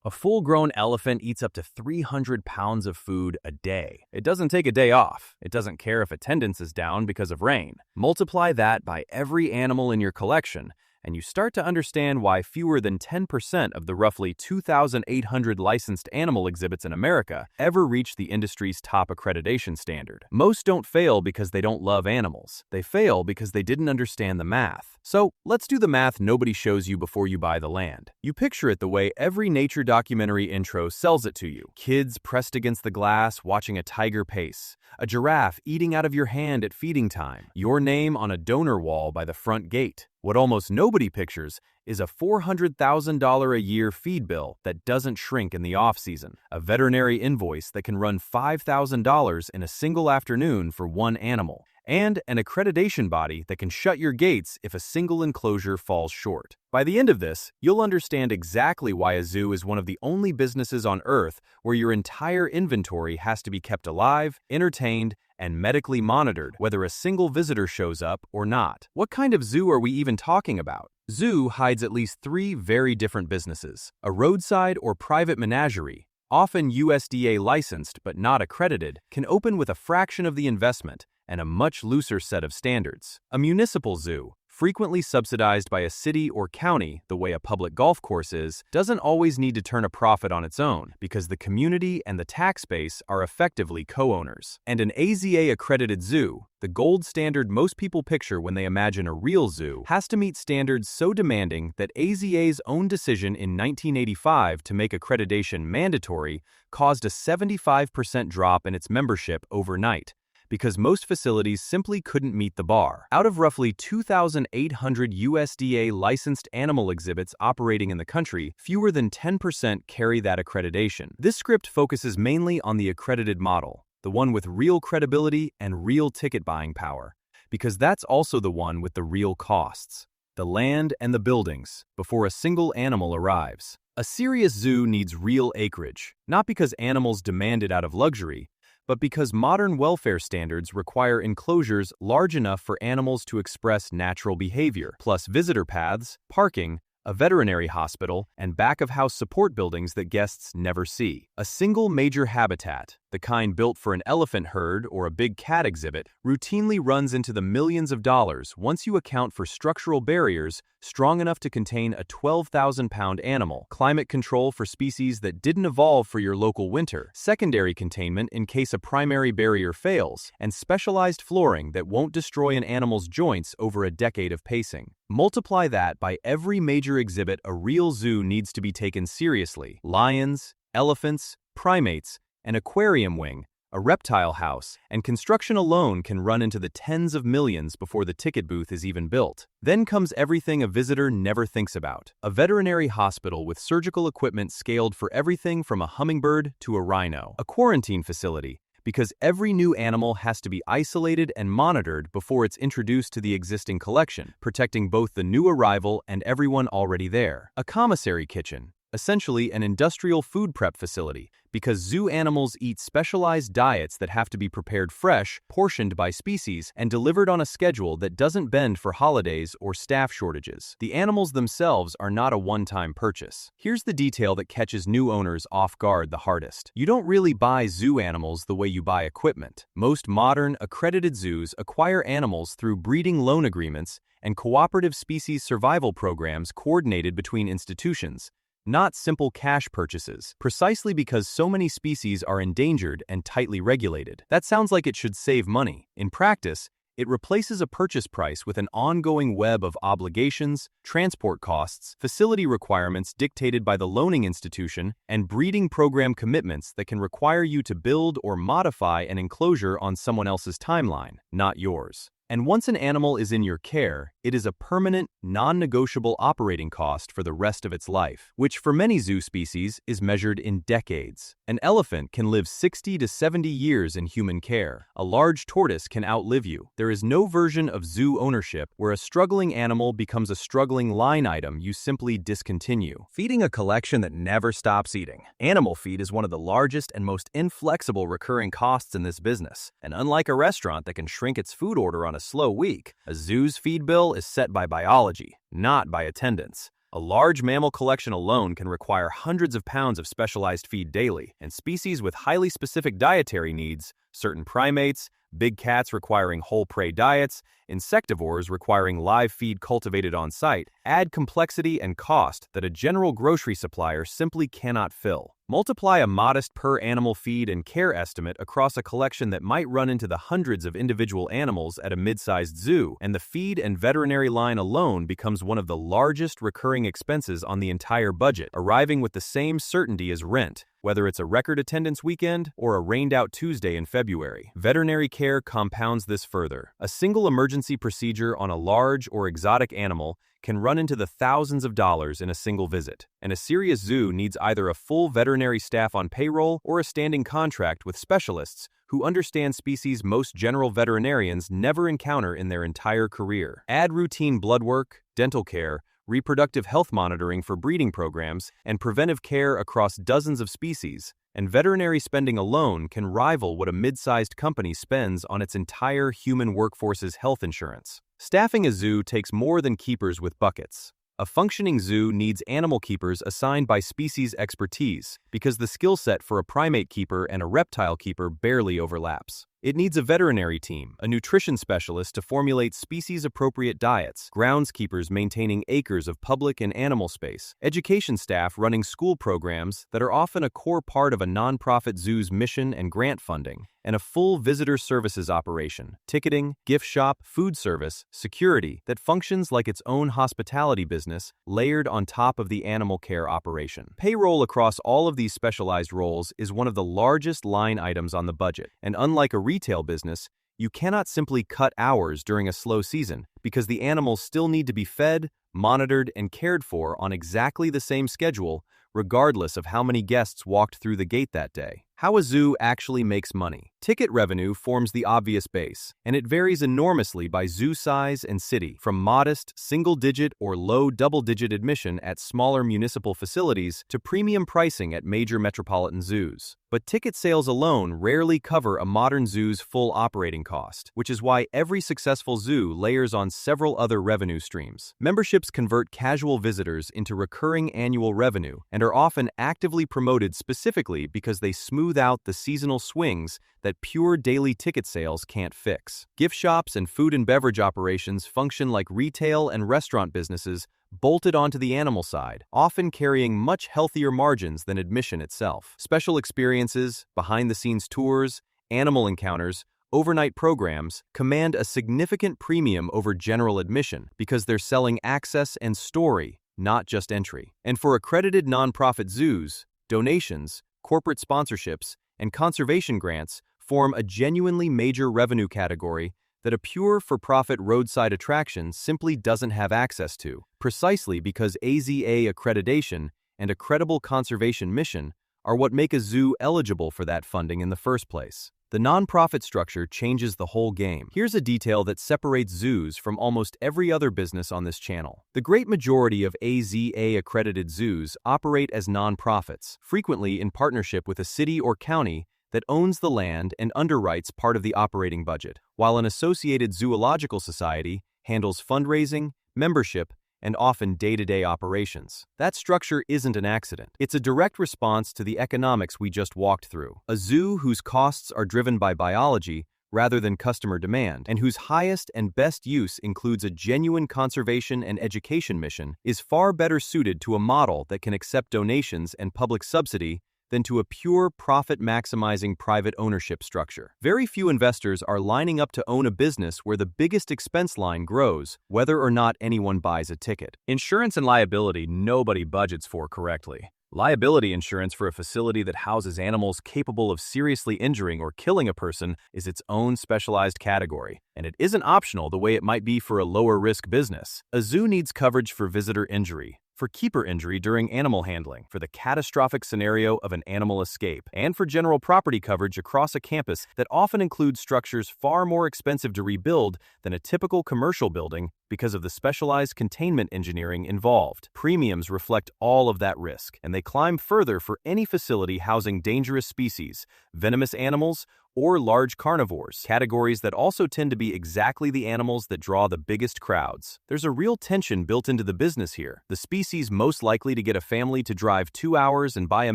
A full-grown elephant eats up to 300 pounds of food a day. It doesn't take a day off. It doesn't care if attendance is down because of rain. Multiply that by every animal in your collection, and you start to understand why fewer than 10% of the roughly 2,800 licensed animal exhibits in America ever reach the industry's top accreditation standard. Most don't fail because they don't love animals. They fail because they didn't understand the math. So, let's do the math nobody shows you before you buy the land. You picture it the way every nature documentary intro sells it to you. Kids pressed against the glass watching a tiger pace, a giraffe eating out of your hand at feeding time, your name on a donor wall by the front gate. What almost nobody pictures is a $400,000 a year feed bill that doesn't shrink in the off-season, a veterinary invoice that can run $5,000 in a single afternoon for one animal, and an accreditation body that can shut your gates if a single enclosure falls short. By the end of this, you'll understand exactly why a zoo is one of the only businesses on Earth where your entire inventory has to be kept alive, entertained, and medically monitored, whether a single visitor shows up or not. What kind of zoo are we even talking about? Zoo hides at least three very different businesses. A roadside or private menagerie, often USDA licensed but not accredited, can open with a fraction of the investment and a much looser set of standards. A municipal zoo, frequently subsidized by a city or county the way a public golf course is, doesn't always need to turn a profit on its own because the community and the tax base are effectively co-owners. And an AZA-accredited zoo, the gold standard most people picture when they imagine a real zoo, has to meet standards so demanding that AZA's own decision in 1985 to make accreditation mandatory caused a 75% drop in its membership overnight, because most facilities simply couldn't meet the bar. Out of roughly 2,800 USDA-licensed animal exhibits operating in the country, fewer than 10% carry that accreditation. This script focuses mainly on the accredited model, the one with real credibility and real ticket buying power, because that's also the one with the real costs, the land and the buildings, before a single animal arrives. A serious zoo needs real acreage, not because animals demand it out of luxury, but because modern welfare standards require enclosures large enough for animals to express natural behavior, plus visitor paths, parking, a veterinary hospital, and back-of-house support buildings that guests never see. A single major habitat, the kind built for an elephant herd or a big cat exhibit, routinely runs into the millions of dollars once you account for structural barriers strong enough to contain a 12,000-pound animal, climate control for species that didn't evolve for your local winter, secondary containment in case a primary barrier fails, and specialized flooring that won't destroy an animal's joints over a decade of pacing. Multiply that by every major exhibit a real zoo needs to be taken seriously: lions, elephants, primates, an aquarium wing, a reptile house, and construction alone can run into the tens of millions before the ticket booth is even built. Then comes everything a visitor never thinks about: a veterinary hospital with surgical equipment scaled for everything from a hummingbird to a rhino, a quarantine facility, because every new animal has to be isolated and monitored before it's introduced to the existing collection, protecting both the new arrival and everyone already there. A commissary kitchen, essentially an industrial food prep facility, because zoo animals eat specialized diets that have to be prepared fresh, portioned by species, and delivered on a schedule that doesn't bend for holidays or staff shortages. The animals themselves are not a one-time purchase. Here's the detail that catches new owners off guard the hardest. You don't really buy zoo animals the way you buy equipment. Most modern, accredited zoos acquire animals through breeding loan agreements and cooperative species survival programs coordinated between institutions, not simple cash purchases, precisely because so many species are endangered and tightly regulated. That sounds like it should save money. In practice, it replaces a purchase price with an ongoing web of obligations, transport costs, facility requirements dictated by the loaning institution, and breeding program commitments that can require you to build or modify an enclosure on someone else's timeline, not yours. And once an animal is in your care, it is a permanent, non-negotiable operating cost for the rest of its life, which for many zoo species is measured in decades. An elephant can live 60 to 70 years in human care. A large tortoise can outlive you. There is no version of zoo ownership where a struggling animal becomes a struggling line item you simply discontinue. Feeding a collection that never stops eating. Animal feed is one of the largest and most inflexible recurring costs in this business. And unlike a restaurant that can shrink its food order on a slow week, a zoo's feed bill is set by biology, not by attendance. A large mammal collection alone can require hundreds of pounds of specialized feed daily, and species with highly specific dietary needs, certain primates, big cats requiring whole prey diets, insectivores requiring live feed cultivated on site, add complexity and cost that a general grocery supplier simply cannot fill. Multiply a modest per-animal feed and care estimate across a collection that might run into the hundreds of individual animals at a mid-sized zoo, and the feed and veterinary line alone becomes one of the largest recurring expenses on the entire budget, arriving with the same certainty as rent, whether it's a record attendance weekend or a rained-out Tuesday in February. Veterinary care compounds this further. A single emergency procedure on a large or exotic animal can run into the thousands of dollars in a single visit, and a serious zoo needs either a full veterinary staff on payroll or a standing contract with specialists who understand species most general veterinarians never encounter in their entire career. Add routine blood work, dental care, reproductive health monitoring for breeding programs, and preventive care across dozens of species, and veterinary spending alone can rival what a mid-sized company spends on its entire human workforce's health insurance. Staffing a zoo takes more than keepers with buckets. A functioning zoo needs animal keepers assigned by species expertise, because the skill set for a primate keeper and a reptile keeper barely overlaps. It needs a veterinary team, a nutrition specialist to formulate species-appropriate diets, groundskeepers maintaining acres of public and animal space, education staff running school programs that are often a core part of a nonprofit zoo's mission and grant funding, and a full visitor services operation, ticketing, gift shop, food service, security, that functions like its own hospitality business layered on top of the animal care operation. Payroll across all of these specialized roles is one of the largest line items on the budget, and unlike a retail business, you cannot simply cut hours during a slow season because the animals still need to be fed, monitored, and cared for on exactly the same schedule, regardless of how many guests walked through the gate that day. How a zoo actually makes money. Ticket revenue forms the obvious base, and it varies enormously by zoo size and city, from modest, single-digit or low double-digit admission at smaller municipal facilities to premium pricing at major metropolitan zoos. But ticket sales alone rarely cover a modern zoo's full operating cost, which is why every successful zoo layers on several other revenue streams. Memberships convert casual visitors into recurring annual revenue and are often actively promoted specifically because they smooth out the seasonal swings that pure daily ticket sales can't fix. Gift shops and food and beverage operations function like retail and restaurant businesses bolted onto the animal side, often carrying much healthier margins than admission itself. Special experiences, behind-the-scenes tours, animal encounters, overnight programs command a significant premium over general admission because they're selling access and story, not just entry. And for accredited nonprofit zoos, donations, corporate sponsorships, and conservation grants form a genuinely major revenue category that a pure for-profit roadside attraction simply doesn't have access to, precisely because AZA accreditation and a credible conservation mission are what make a zoo eligible for that funding in the first place. The nonprofit structure changes the whole game. Here's a detail that separates zoos from almost every other business on this channel. The great majority of AZA-accredited zoos operate as nonprofits, frequently in partnership with a city or county that owns the land and underwrites part of the operating budget, while an associated zoological society handles fundraising, membership, and often day-to-day operations. That structure isn't an accident. It's a direct response to the economics we just walked through. A zoo whose costs are driven by biology rather than customer demand, and whose highest and best use includes a genuine conservation and education mission, is far better suited to a model that can accept donations and public subsidy than to a pure profit-maximizing private ownership structure. Very few investors are lining up to own a business where the biggest expense line grows, whether or not anyone buys a ticket. Insurance and liability nobody budgets for correctly. Liability insurance for a facility that houses animals capable of seriously injuring or killing a person is its own specialized category, and it isn't optional the way it might be for a lower-risk business. A zoo needs coverage for visitor injury, for keeper injury during animal handling, for the catastrophic scenario of an animal escape, and for general property coverage across a campus that often includes structures far more expensive to rebuild than a typical commercial building because of the specialized containment engineering involved. Premiums reflect all of that risk, and they climb further for any facility housing dangerous species, venomous animals, or large carnivores, categories that also tend to be exactly the animals that draw the biggest crowds. There's a real tension built into the business here. The species most likely to get a family to drive 2 hours and buy a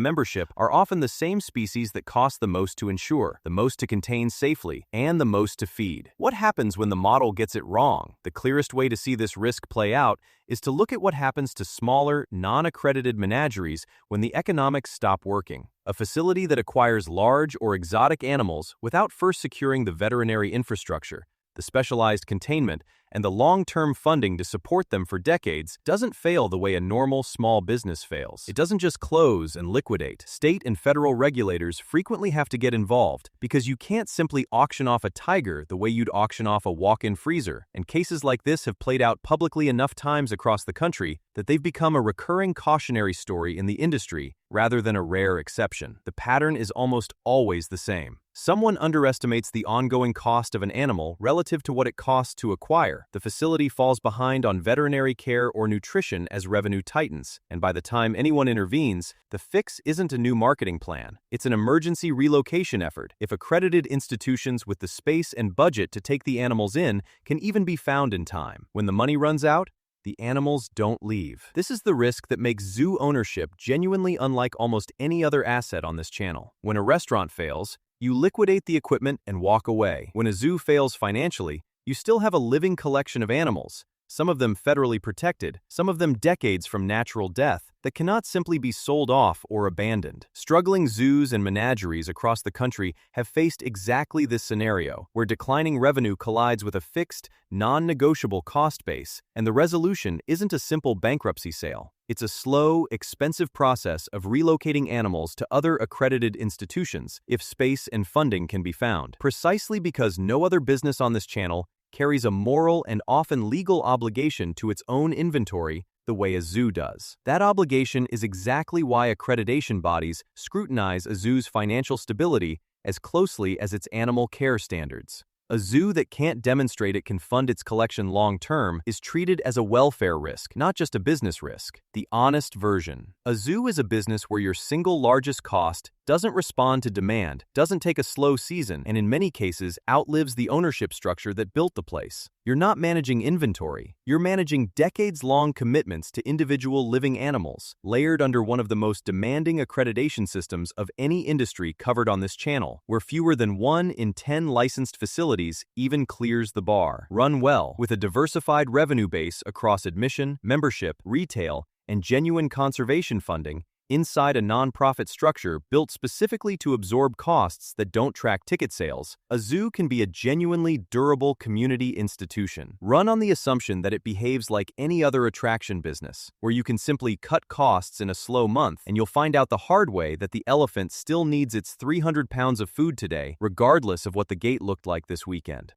membership are often the same species that cost the most to insure, the most to contain safely, and the most to feed. What happens when the model gets it wrong? The clearest way to see this risk play out is to look at what happens to smaller, non-accredited menageries when the economics stop working. A facility that acquires large or exotic animals without first securing the veterinary infrastructure, the specialized containment, and the long-term funding to support them for decades doesn't fail the way a normal small business fails. It doesn't just close and liquidate. State and federal regulators frequently have to get involved because you can't simply auction off a tiger the way you'd auction off a walk-in freezer, and cases like this have played out publicly enough times across the country that they've become a recurring cautionary story in the industry rather than a rare exception. The pattern is almost always the same. Someone underestimates the ongoing cost of an animal relative to what it costs to acquire. The facility falls behind on veterinary care or nutrition as revenue tightens, and by the time anyone intervenes, the fix isn't a new marketing plan. It's an emergency relocation effort. If accredited institutions with the space and budget to take the animals in can even be found in time, when the money runs out, the animals don't leave. This is the risk that makes zoo ownership genuinely unlike almost any other asset on this channel. When a restaurant fails, you liquidate the equipment and walk away. When a zoo fails financially, you still have a living collection of animals, some of them federally protected, some of them decades from natural death, that cannot simply be sold off or abandoned. Struggling zoos and menageries across the country have faced exactly this scenario, where declining revenue collides with a fixed, non-negotiable cost base, and the resolution isn't a simple bankruptcy sale. It's a slow, expensive process of relocating animals to other accredited institutions if space and funding can be found. Precisely because no other business on this channel carries a moral and often legal obligation to its own inventory the way a zoo does. That obligation is exactly why accreditation bodies scrutinize a zoo's financial stability as closely as its animal care standards. A zoo that can't demonstrate it can fund its collection long-term is treated as a welfare risk, not just a business risk. The honest version. A zoo is a business where your single largest cost doesn't respond to demand, doesn't take a slow season, and in many cases outlives the ownership structure that built the place. You're not managing inventory. You're managing decades-long commitments to individual living animals, layered under one of the most demanding accreditation systems of any industry covered on this channel, where fewer than 1 in 10 licensed facilities even clears the bar. Run well, with a diversified revenue base across admission, membership, retail, and genuine conservation funding, inside a nonprofit structure built specifically to absorb costs that don't track ticket sales, a zoo can be a genuinely durable community institution. Run on the assumption that it behaves like any other attraction business, where you can simply cut costs in a slow month, and you'll find out the hard way that the elephant still needs its 300 pounds of food today, regardless of what the gate looked like this weekend.